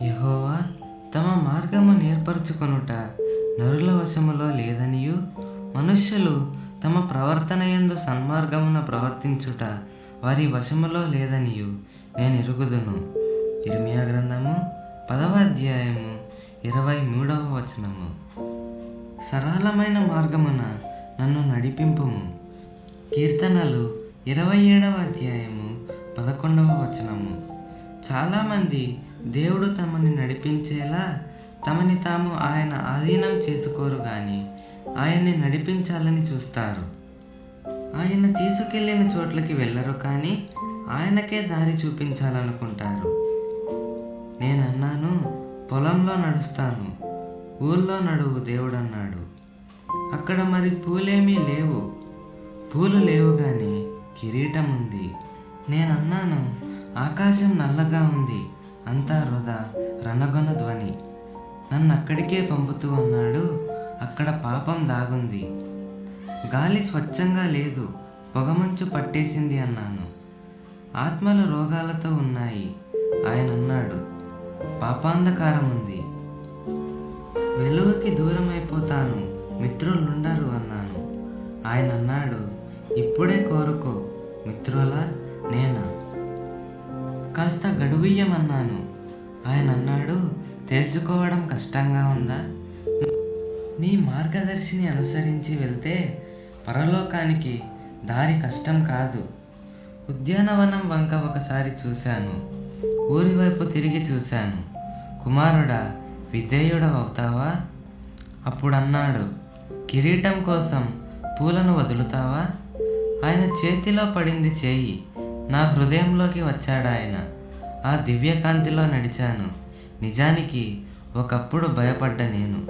యెహోవా తమ మార్గము నేర్పరచుకొనుట నరుల వశములో లేదనియు, మనుష్యులు తమ ప్రవర్తన యందు సన్మార్గమున ప్రవర్తించుట వారి వశములో లేదనియు నేను ఎరుగుదును. ఇర్మియా గ్రంథము 10వ అధ్యాయము 23వ వచనము. సరళమైన మార్గమున నన్ను నడిపింపుము. కీర్తనలు 27వ అధ్యాయము 11వ వచనము. చాలామంది దేవుడు తమని నడిపించేలా తమని తాము ఆయన ఆధీనం చేసుకోరు కానీ ఆయన్ని నడిపించాలని చూస్తారు. ఆయన తీసుకెళ్ళిన చోట్లకి వెళ్ళరు కానీ ఆయనకే దారి చూపించాలనుకుంటారు. నేనన్నాను, పొలంలో నడుస్తాను, ఊళ్ళో నడువు దేవుడు అన్నాడు. అక్కడ మరి పూలేమీ లేవు, పూలు లేవు కానీ కిరీటం ఉంది. నేనన్నాను, ఆకాశం నల్లగా ఉంది, అంతా వృధా రణగొన ధ్వని. నన్ను అక్కడికే పంపుతూ అన్నాడు, అక్కడ పాపం దాగుంది. గాలి స్వచ్ఛంగా లేదు, పొగమంచు పట్టేసింది అన్నాను. ఆత్మలు రోగాలతో ఉన్నాయి. ఆయన అన్నాడు, పాపాంధకారం ఉంది, వెలుగుకి దూరం అయిపోతాను, మిత్రులుండరు అన్నాను. ఆయన అన్నాడు, ఇప్పుడే కోరుకో మిత్రులా నేనా? కాస్త గడువియ్యమన్నాను. ఆయన అన్నాడు, తేల్చుకోవడం కష్టంగా ఉందా? నీ మార్గదర్శిని అనుసరించి వెళ్తే పరలోకానికి దారి కష్టం కాదు. ఉద్యానవనం వంక ఒకసారి చూశాను, ఊరి వైపు తిరిగి చూశాను. కుమారుడా, విధేయుడవవుతావా? అప్పుడన్నాడు, కిరీటం కోసం పూలను వదులుతావా? ఆయన చేతిలో పడింది చేయి, నా హృదయంలోకి వచ్చాడాయన. ఆ దివ్యకాంతిలో నడిచాను. నిజానికి ఒకప్పుడు భయపడ్డ నేను.